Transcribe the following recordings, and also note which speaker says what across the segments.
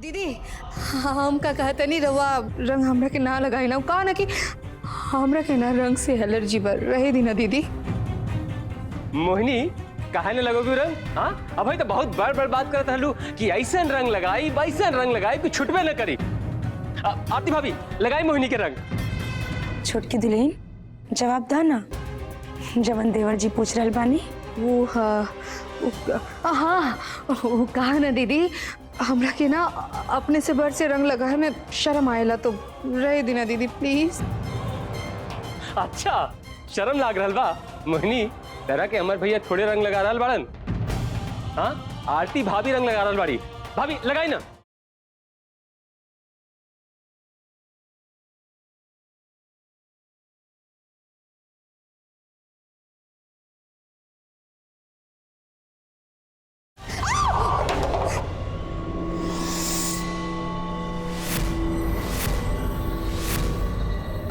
Speaker 1: दीदी हम का कहते नहीं रहुआ रंग हमरा के ना लगाई ना कहा ना कि हमरा के ना रंग से एलर्जी बर रहे दी ना दीदी।
Speaker 2: मोहिनी काहे न लगोगी रंग? हाँ अब भाई तो बहुत बार बार बात करता हलू कि ऐसा रंग लगाई वैसा रंग लगाई कि छुटबे न करी। आरती भाभी लगाई मोहिनी के रंग।
Speaker 3: छोटकी दुल्हन जवाब दा ना, जवन देवर जी पूछ रहल बानी।
Speaker 1: वो हाँ वो कहा ना दीदी हमरा के ना अपने से बढ़ से रंग लगाए में शर्म आएला तो रहे दी ना दीदी प्लीज।
Speaker 2: अच्छा शर्म लाग रहा बा मोहिनी तेरा के अमर भैया थोड़े रंग लगा रहा बाड़न। हाँ आरती भाभी रंग लगा रहा बाड़ी। भाभी लगाई ना।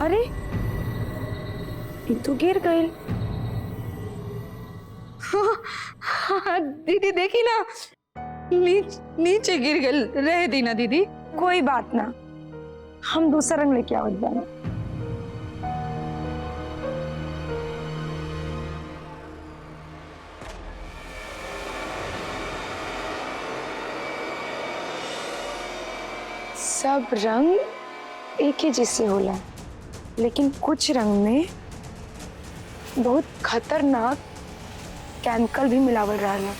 Speaker 3: अरे ये तो गिर गई।
Speaker 1: हाँ दीदी देखी ना नीचे गिर गई रहे दी ना दीदी।
Speaker 3: कोई बात ना, हम दूसरा रंग लेके आवत बानी। सब रंग एक ही जैसे होला, लेकिन कुछ रंग में बहुत खतरनाक केमिकल भी मिलावल रहला,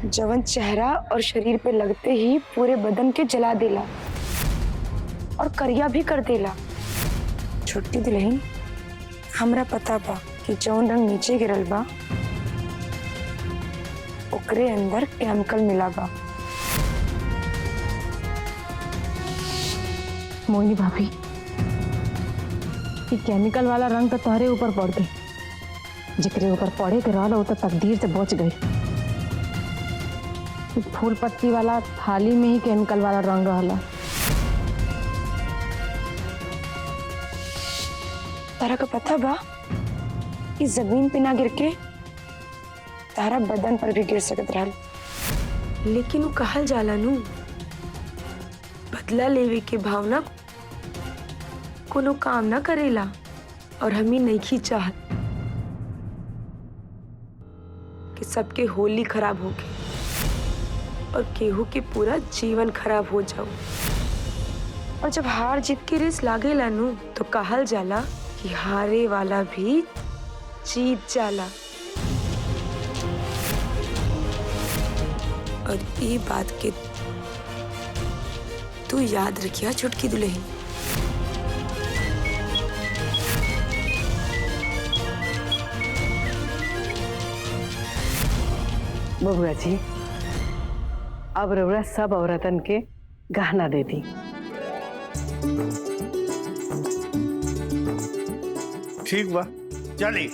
Speaker 3: जवन चेहरा और शरीर पे लगते ही पूरे बदन के जला देला और करिया भी कर देला। छोटी दुल्हन हमरा पता बा कि जौन रंग नीचे गिरल बा ओकरे अंदर केमिकल मिला बा।
Speaker 4: मोहिनी भाभी ये केमिकल वाला रंग तो तोहरे ऊपर पड़ गई, जिकरे ऊपर पड़े के रहल वो तो तकदीर से बच गई। फूल पत्ती वाला थाली में ही केमिकल वाला रंग रहला।
Speaker 3: तारा का पता बा कि जमीन पे ना गिर के तारा बदन पर भी गिर सकत रहल, लेकिन वो कहल जाला नु बदला लेवे के भावना कोनो काम ना करेला, और हमी नहीं चाहत कि सबके होली खराब हो गए और केहू के पूरा जीवन खराब हो जाओ। और जब हार जीत की रेस लागेला नु तो कहल जाला कि हारे वाला भी जीत जाला। और ये बात के तू याद रखिया छोटकी दुल्हन।
Speaker 5: बबुआ जी अब रउरा सब औरतन के गहना दे दी।
Speaker 6: ठीक बा चली।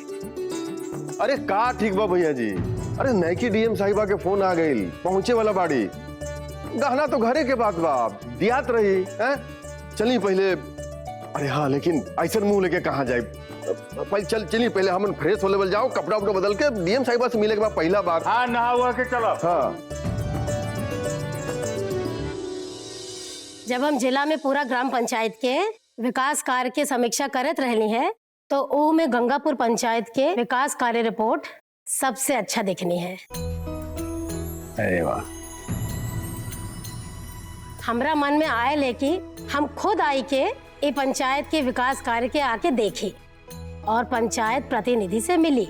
Speaker 6: अरे का ठीक बा भैया जी, अरे नैकी डीएम साहिबा के फोन आ गई, पहुंचे वाला बाड़ी। गहना तो घरे के बात बा दियात रही है। चली पहले। अरे हाँ लेकिन ऐसा मुंह लेके कहाँ जाए? पहले चलिए पहले हम फ्रेश होले जाओ, कपड़ा उपड़ा बदल के डीएम साहिबा से मिले के बाद पहला बार।
Speaker 7: हाँ नहा हुआ के चलो।
Speaker 6: हाँ
Speaker 8: जब हम जिला में पूरा ग्राम पंचायत के विकास कार्य के समीक्षा करत रहनी है तो ओ में गंगापुर पंचायत के विकास कार्य रिपोर्ट सबसे अच्छा देखनी है।
Speaker 6: अरे वाह।
Speaker 8: हमरा मन में आए लेकि हम खुद आई के ये पंचायत के विकास कार्य के आके देखी और पंचायत प्रतिनिधि से मिली।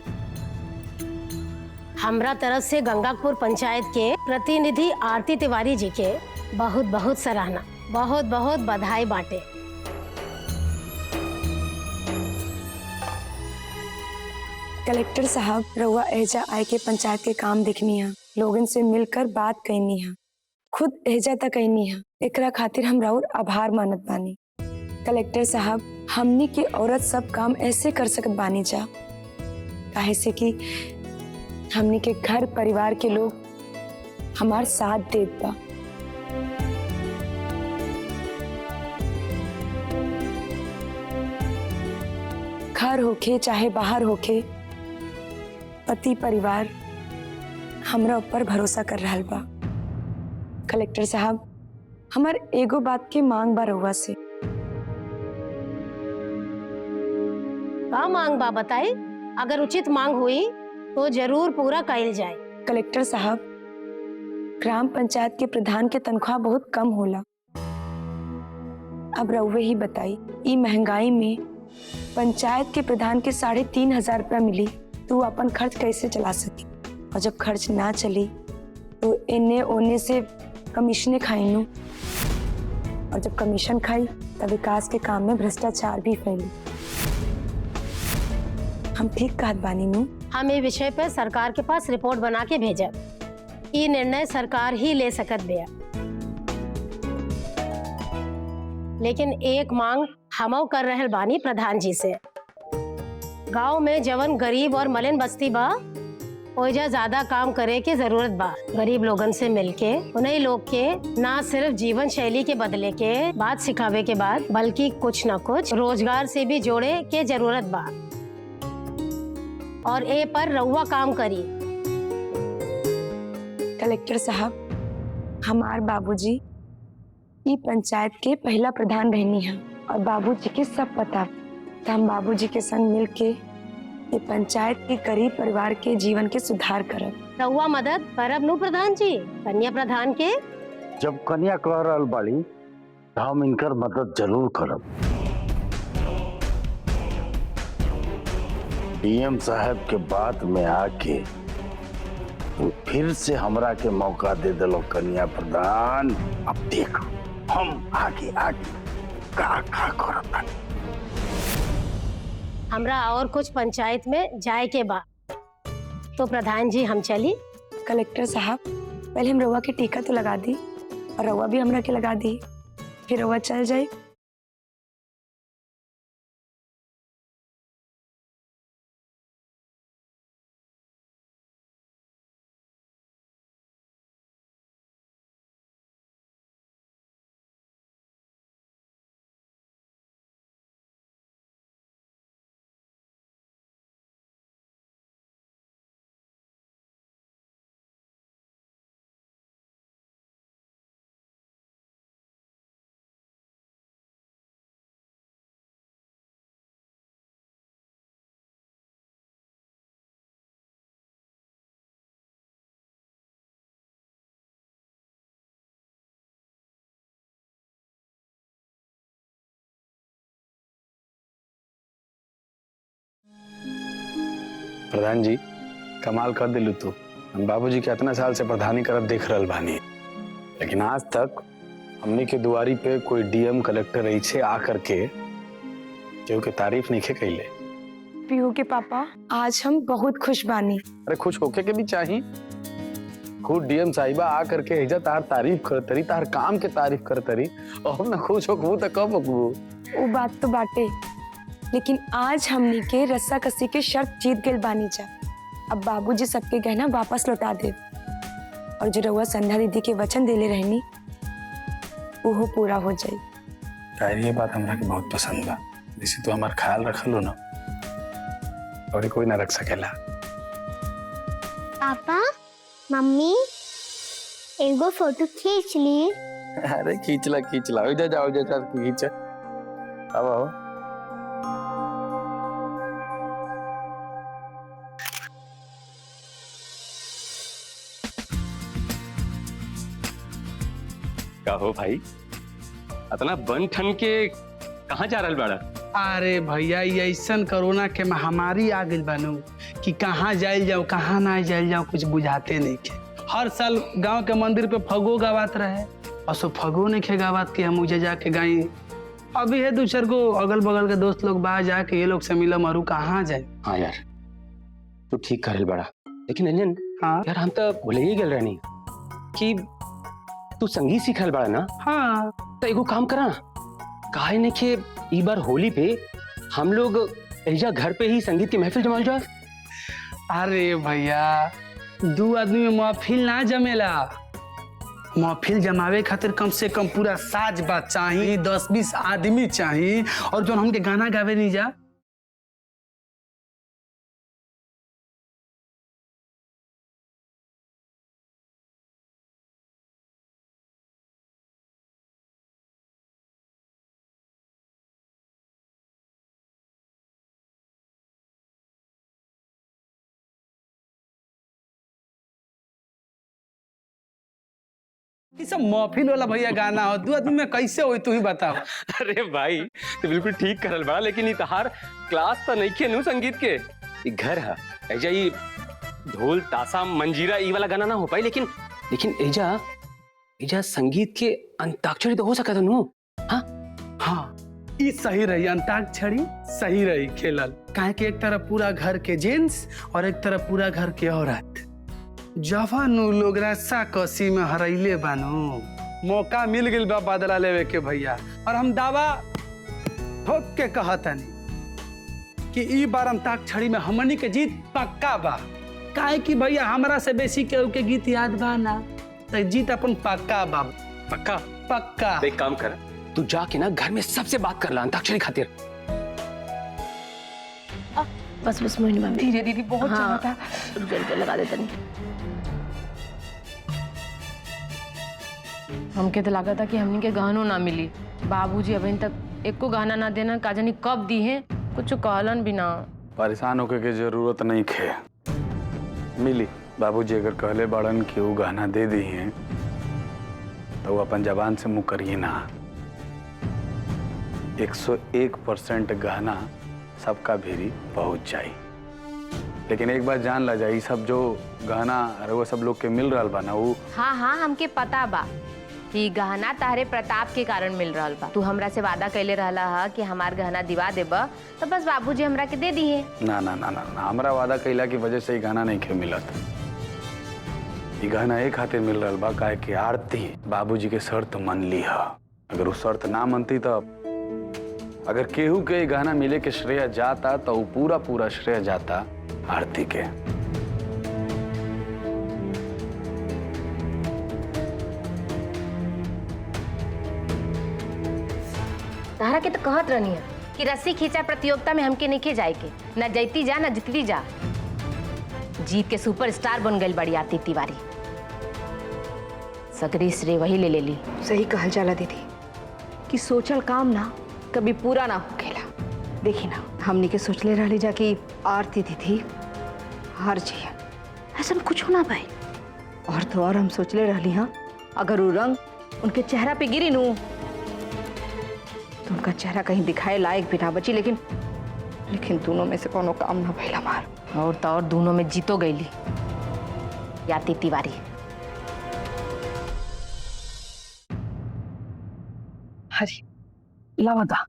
Speaker 8: हमरा तरफ से गंगापुर पंचायत के प्रतिनिधि आरती तिवारी जी के बहुत बहुत सराहना, बहुत बहुत बधाई बाटे।
Speaker 3: कलेक्टर साहब रउआ एजा आए के पंचायत के काम देखनी है, लोगन से मिलकर बात करनी है, खुद एजा तक कहनी है। एकरा खातिर हम राउर आभार मानत बानी। कलेक्टर साहब हमनी के औरत सब काम ऐसे कर सकत बानी जा काहे से कि हमनी के घर परिवार के लोग हमार साथ देत बा। घर होके चाहे बाहर होके पति परिवार हमरा ऊपर भरोसा कर रहा बा। कलेक्टर साहब हमार एगो बात के मांग बा रउआ से।
Speaker 8: का मांग बा बताई? अगर उचित मांग हुई तो जरूर पूरा कइल जाए।
Speaker 3: कलेक्टर साहब, ग्राम पंचायत के प्रधान के तनख्वाह बहुत कम होला। अब रउवे ही बताई, ई महंगाई में पंचायत के प्रधान के 3,500 रुपया मिली तो वो अपन खर्च कैसे चला सकी? और जब खर्च ना चली तो इन्ने ओने से कमीशने खाई नू, और जब कमीशन खाई तब विकास के काम में भ्रष्टाचार भी फैली। हम ठीक कहत बानी नू?
Speaker 8: हम ये विषय पे सरकार के पास रिपोर्ट बना के भेजब। ये निर्णय सरकार ही ले सकत बिया। लेकिन एक मांग हमो कर रहल बानी प्रधान जी से। गांव में जवन गरीब और मलिन बस्ती बा, ओइजा ज्यादा काम करे के जरूरत बा। गरीब लोगन से मिलके उन्हीं लोग के ना सिर्फ जीवन शैली के बदले के बात सिखावे के बाद, बल्कि कुछ न कुछ रोजगार से भी जोड़े के जरूरत बा। और ए पर रउआ काम करी।
Speaker 3: कलेक्टर साहब, हमार बाबूजी ई पंचायत के पहला प्रधान रहनी है और बाबूजी के सब पता। तो हम बाबूजी के संग मिलके ये पंचायत के गरीब परिवार के जीवन के सुधार करब।
Speaker 8: रउआ मदद करब नु प्रधान जी, कन्या प्रधान के।
Speaker 7: जब कन्या कह रहल बाड़ी तो हम इनकर मदद जरूर करब। डीएम साहब के बात में आके वो फिर से हमरा के मौका दे दिलो कन्या प्रधान। अब देखो हम आगे आगे का करब।
Speaker 8: हमरा और कुछ पंचायत में जाए के बा, तो प्रधान जी हम चली।
Speaker 3: कलेक्टर साहब, पहले हम रउआ के टीका तो लगा दी और रउआ भी हमरा के लगा दी, फिर रउआ चल जाए।
Speaker 9: प्रधान जी, कमाल कर दिलू तू। हम बाबूजी के इतना साल से प्रधानी करत देख रहल बानी, लेकिन आज तक हमनी के दुआरी पे कोई डीएम कलेक्टर ऐसे आ करके जो के तारीफ नहीं कैले।
Speaker 3: पीहू के पापा, आज हम बहुत खुश बानी।
Speaker 9: अरे खुश होके के भी चाहिए। खुद डीएम साहिबा आ करके एजा तार तारीफ करतरी, तार काम के तारीफ करतरी, और हम ना खुश होकबू तो कब होकबू?
Speaker 3: वो बात तो बाटे, लेकिन आज हमनी के रस्सा कसी के शर्त जीत गइल बानी जा। अब बाबूजी सबके गहना वापस लौटा दे, और जो रउआ संध्या दीदी के वचन देले रहनी वो पूरा हो जाए।
Speaker 9: शायद ये बात हमरा के बहुत पसंद बा। जैसे तू हमार ख्याल रखलो ना, और कोई ना रख सकेला।
Speaker 10: पापा, मम्मी, एगो फोटो खींच ली।
Speaker 9: अरे खींचला खींचला, इधर जाओ, इधर खींच। अब आओ।
Speaker 2: का हो भाई, इतना बन ठन के कहाँ जा रहल बाड़ा?
Speaker 11: अरे भैया, ये ऐसन कोरोना के महामारी आ गई बानू कि कहाँ जाइल जाओ कहाँ ना जाइल जाओ कुछ बुझाते नहीं के। हर साल गांव के मंदिर पे फगो गावात रहे, और सो फगो नहीं खे गावात के हम उजे जाके गाई। अभी है 2-4 गो अगल बगल के दोस्त लोग बाहर जाके ये लोग से मिला मारू कहाँ जाए।
Speaker 2: हाँ यार, तू ठीक करल बड़ा, लेकिन अंजन,
Speaker 11: हाँ
Speaker 2: यार हम तो भूले ही गल रहनी कि तू संगीत सीखल बड़ा ना।
Speaker 11: हाँ,
Speaker 2: तो एगो काम करा, काहे ने के ई बार होली पे हम लोग एजा घर पे ही संगीत की महफिल जमाल जाए।
Speaker 11: अरे भैया, 2 आदमी में महफिल ना जमेला। महफिल जमावे खातिर कम से कम पूरा साज बात चाहिए, 10-20 आदमी चाहिए, और जो हमके गाना गावे नहीं जा ये सब महफिल वाला भैया गाना हो, 2 आदमी में कैसे होई तू ही बताओ।
Speaker 2: अरे भाई तो बिल्कुल ठीक करल बड़ा, लेकिन ई तहार क्लास तो नहीं नु संगीत के, ई घर है एजा ई ढोल ताशा मंजीरा ई वाला गाना ना हो पाई, लेकिन एजा संगीत के अंताक्षरी तो हो सकता था नु। हाँ
Speaker 11: हाँ ये सही रही, अंताक्षरी सही रही खेलल, काहे कि एक तरफ पूरा घर के जेंट्स और एक तरफ पूरा घर के औरत। जवानू लोग रस्सा कसी में हरैले बानू, मौका मिल गइल बा बदला लेवे के भैया, और हम दावा ठोक के कहतनी कि ई बार अंताक्षरी में हमनी के जीत पक्का बा। काहे कि भैया हमरा से बेसी केहू के गीत याद बा ना, तो जीत अपन पक्का बा।
Speaker 2: पक्का
Speaker 11: पक्का।
Speaker 2: एक काम कर, तू जाके ना घर में सबसे बात कर ला अंताक्षरी खातिर।
Speaker 8: बस बस मोहिनी मम्मी
Speaker 3: धीरे दीदी बहुत
Speaker 8: हाँ।
Speaker 3: चला था।
Speaker 8: रुक लगा देता नहीं। हमके तो लगा था कि हमनी के गहनों ना मिली, बाबूजी अभी तक एको गहना ना देना, का जानी कब दी है, कुछ कहलन भी ना।
Speaker 9: परेशान होके के जरूरत नहीं खे, मिली। बाबूजी अगर कहले बड़न कि वो गहना दे दी हैं तो वो अपन जबान से मुँह करिए ना। 101% गहना सबका भीरी पहुंच जाई, लेकिन एक बार जान ला जाई सब जो गहना वो सब लोग के मिल रहा बा ना वो।
Speaker 8: हाँ हाँ हमके पता बा कि गहना तारे प्रताप के कारण मिल रहा बा। तू हमरा से वादा कैले रहला हा कि हमार गहना दिवा देबा, तो बस बाबूजी हमरा के दे दी है।
Speaker 9: ना ना ना ना ना, हमरा वादा कैला की वजह से ही गहना नहीं खे मिलत। ये गहना एक खातिर मिल रहा बा काहे कि आरती बाबूजी के शर्त मन ली हा। अगर वो शर्त ना मनती तो अगर केहू के गहना मिले के श्रेय जाता तो वो पूरा पूरा श्रेय जाता आरती के।
Speaker 8: तारा के तो कहत रहनी है कि रस्सी खींचा प्रतियोगिता में हमके नहीं जाए के, न जैती जा न जितती जा। जीत के सुपरस्टार बन गई बड़ी आरती तिवारी, सगरी श्रेय वही ले ली।
Speaker 3: सही कहल जाला दीदी कि सोचल काम ना कभी पूरा ना हो खेला। देखी ना हमनी के सोचले रहली जा कि आरती दीदी हार जाइए, ऐसा कुछ ना भाई। और तो और हम सोचले रहली हाँ अगर वो रंग उनके चेहरा पे गिरी नू तो उनका चेहरा कहीं दिखाए लायक भी ना बची, लेकिन दोनों में से कोनो काम ना भइला मार।
Speaker 8: और तो और दोनों में जीतो गईली आरती तिवारी।
Speaker 5: हरी लावता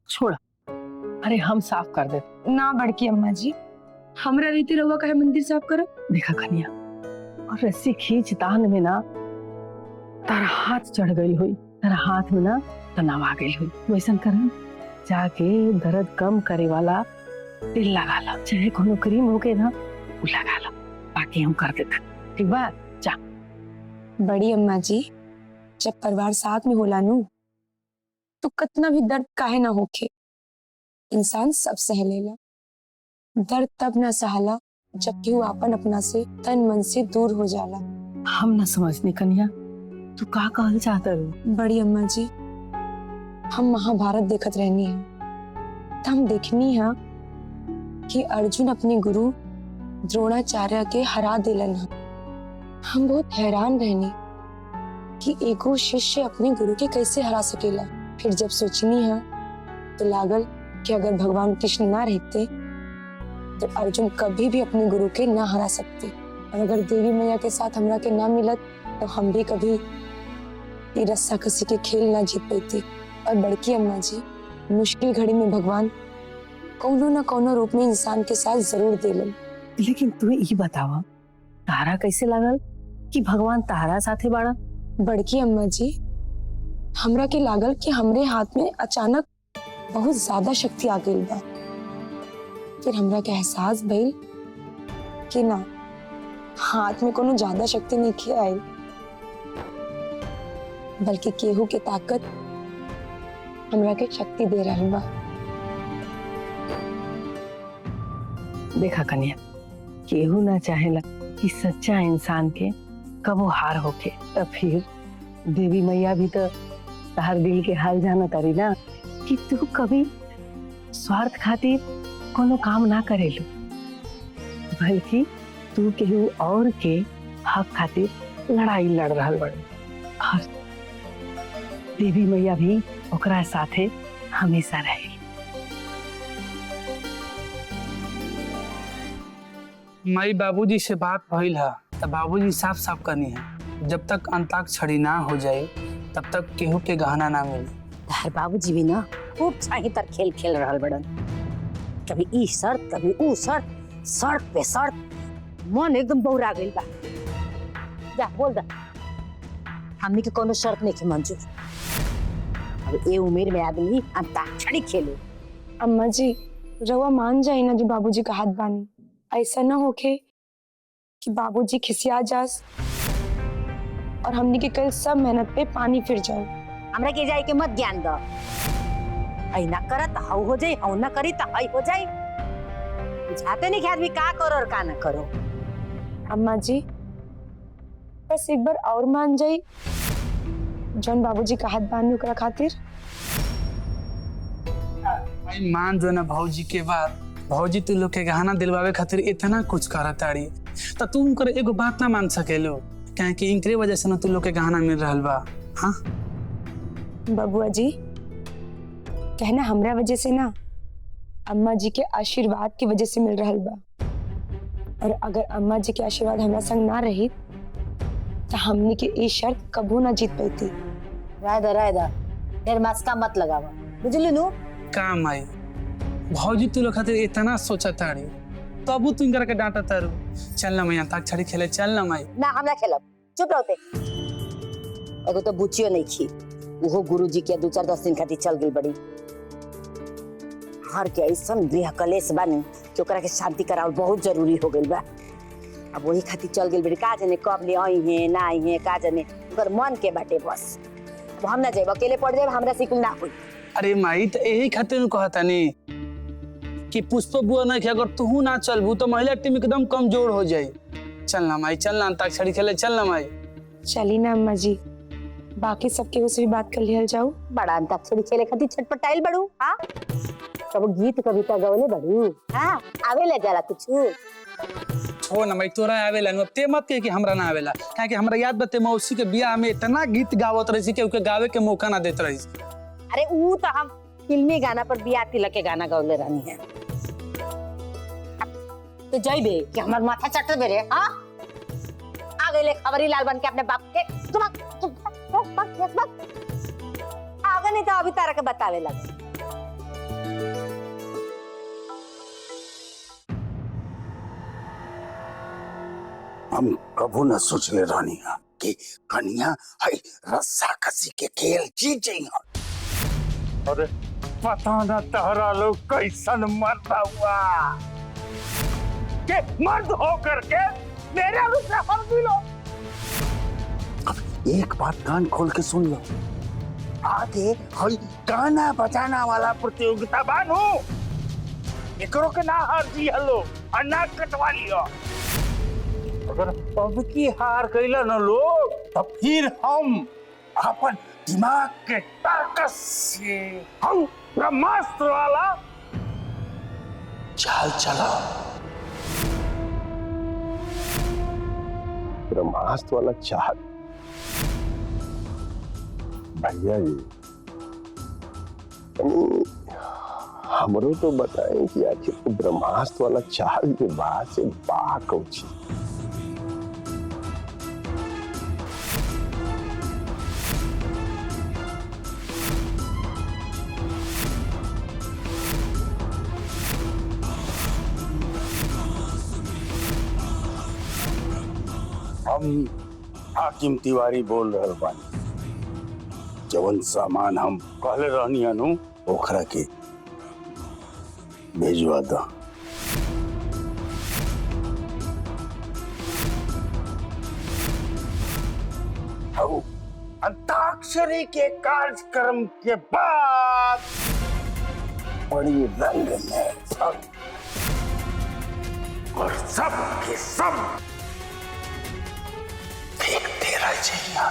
Speaker 5: छोड़, अरे हम साफ कर दे।
Speaker 3: ना बड़की अम्मा जी, हमरा रीति रहुआ कहे मंदिर साफ करो।
Speaker 5: देखा कन्या, और रस्सी खींच तान में ना तारा हाथ चढ़ गई हुई, तारा हाथ में ना तनाव आ गई हुई। वैसा कर जाके दर्द कम करे वाला तेल लगा लो, चाहे कोनो क्रीम होके ना वो लगा लो, बाकी हम कर देते। ठीक बा, जा।
Speaker 3: बड़ी अम्मा जी, जब परिवार साथ में होला नू तो कितना भी दर्द काहे ना होके इंसान सब सह लेला। दर्द तब ना सहला जबकि वो अपन अपना से तन मन से दूर हो जाला।
Speaker 5: हम ना समझने कन्या, तू का कहल चाहता रू?
Speaker 3: बड़ी अम्मा जी, हम महाभारत देखत रहनी है तो हम देखनी है कि अर्जुन अपने गुरु द्रोणाचार्य के हरा दिलन है। हम बहुत हैरान रहनी कि एगो शिष्य अपने गुरु के कैसे हरा सकेला। फिर जब सोचनी है तो लागल कि अगर भगवान कृष्ण ना रहते तो अर्जुन कभी भी अपने गुरु के ना हरा सकते, और अगर देवी मैया के साथ हमरा के ना मिलत तो हम भी कभी ये रस्सा कसी के खेल ना जीत पाती। और बड़की अम्मा जी, मुश्किल घड़ी में भगवान कौनो ना कौनो रूप में इंसान के साथ जरूर देलन।
Speaker 5: लेकिन तू ये बतावा, तारा कैसे लागल कि भगवान तारा साथे बाड़ा?
Speaker 3: बड़की अम्मा जी, हमरा के लागल कि हमरे हाथ में अचानक बहुत ज्यादा शक्ति आ गई बा। फिर हमरा के एहसास भइल कि ना, हाथ में कोनो ज्यादा शक्ति नहीं आई, बल्कि केहू के ताकत हमरा के शक्ति दे रही बा।
Speaker 5: देखा कन्या, केहू ना चाहेला कि सच्चा इंसान के कबो हार होके, तो फिर देवी मैया भी तो तार दिल के हाल जाना तारी ना कि तू कभी स्वार्थ खातिर कोनो काम ना करेलू, बल्कि तू केहू और के हक खातिर लड़ाई लड़ रहा बड़। और देवी मैया भी ओकरा साथे हमेशा रहे।
Speaker 11: माई बाबूजी से बात भइल है तो बाबूजी साफ साफ करनी है, जब तक अंताक्षरी ना हो जाए तब तक केहू के गहना ना मिले।
Speaker 8: तार बाबूजी भी ना खूब चाही तर खेल खेल रहल बड़न, कभी ई शर्त कभी ऊ शर्त, शर्त पे शर्त, मन एकदम बौरा गइल बा। जा बोल दा, हमनी के कोनो शर्त नहीं के मंजूर। अब ए उम्र में आदमी अंताक्षरी खेले।
Speaker 3: अम्मा जी रवा मान जाए ना जो बाबूजी का हाथ बानी, ऐसा ना होके कि बाबूजी खिसिया जास और हमनी के कल सब मेहनत पे पानी फिर जाए।
Speaker 8: हमरा के जाए के मत ज्ञान दो, आई ना करत हाउ हो जाए, हाउ ना करी तो हाई हो जाए। बुझाते नहीं कि आदमी का करो और का ना करो।
Speaker 3: अम्मा जी बस एक बार और मान जाई जौन बाबूजी का हाथ बानी ओकरा खातिर।
Speaker 11: भाई मान जो ना भौजी के बाद, भौजी तू लोग के गहना दिलवावे खातिर इतना कुछ करत ताड़ी तो तुम कर एगो बात ना मान सकेलो, काहे कि इनकरे वजह से ना तू लोग के गहना मिल रहल बा। हाँ
Speaker 3: बबुआ जी कहना हमरा वजह से ना, अम्मा जी के आशीर्वाद की वजह से मिल रहल बा, और अगर अम्मा जी के आशीर्वाद हमरा संग ना रही तो हमनी के ये शर्त कबू ना जीत पाती।
Speaker 8: रायदा फिर मस्का मत लगावा, बुझली नु?
Speaker 11: काम आई भौजी तू लोग खातिर इतना सोचा ताड़ी तबू तू इनकर के डांटा तारू। चल ना मैया अंताक्षरी खेले, चल ना माई।
Speaker 8: ना हमरा खेलब, चुप रहते। एगो तो बुचियो नहीं खी, वो गुरुजी के 2-4-10 दिन खातिर चल गई बड़ी। हर के ऐसन गृह कलेश बानी कि ओकरा के शांति करावल बहुत जरूरी हो गइल बा। अब वही खातिर चल गई बड़ी, का जाने कब ले आई है ना आई है, का जाने ओकर मन के बाटे बस। अब हम ना जाब, अकेले पड़ जाब, हमरा से कुल ना होई।
Speaker 11: अरे माई तो यही खातिर कहता नहीं कि पुष्प बुआ नहीं कि अगर तू ना चलबू तो महिला टीम एकदम कमजोर हो जाए। चल ना माई, चल ना अंताक्षरी खेले, चल ना माई।
Speaker 3: चली ना अम्मा जी, बाकी सबके उससे भी बात कर लिया जाओ।
Speaker 8: बड़ा अंताक्षरी खेले खातिर छटपटाइल बड़ू। हाँ कब गीत कविता गवले बड़ू? हाँ आवेला जरा कुछ
Speaker 11: हो ना माई, तोरा आवेला न, ते मत कह कि हमरा ना आवेला, काहे कि हमरा याद बते मौसी के बियाह में इतना गीत गावत रही कि ओके गावे के मौका ना देत रही।
Speaker 8: अरे ऊ तो हम फिल्मी गाना पर बियाह तिलक के गाना गौले रहनी है। तो जाइबे कि हमार माथा चट बेरे। हाँ आ गए खबरी लाल बन के अपने बाप के आगे नहीं तो अभी तारा के बतावे लगे।
Speaker 7: हम कबू न सोचले रहनी है कि कन्या है रस्सा कसी के खेल जीत जाइए। अरे पता न तहरा लोग कैसन मरता हुआ के मर्द होकर के मेरे रूप में हम भी लो। अब एक बात कान खोल के सुन लो, आगे हई गाना बजाना वाला प्रतियोगिता बानू, एकरो के ना हार जी हलो और ना कटवा लियो। अगर अब की हार कैला न लोग तो फिर हम अपन दिमाग के ताकत से हम ब्रह्मास्त्र वाला चाल चला।
Speaker 6: ब्रह्मास्त्र वाला चाल? भैया जी हमरो तो बताएं कि आखिर ब्रह्मास्त्र वाला चाल के बाद से बा कौची।
Speaker 7: हम हाकिम तिवारी बोल रहे बानी, जवन सामान हम कहले रहनी अनु ओकरा के भेजवा दो। अंताक्षरी के कार्यक्रम के बाद बड़ी रंग में सब और सब के सब देखते रह जाइए।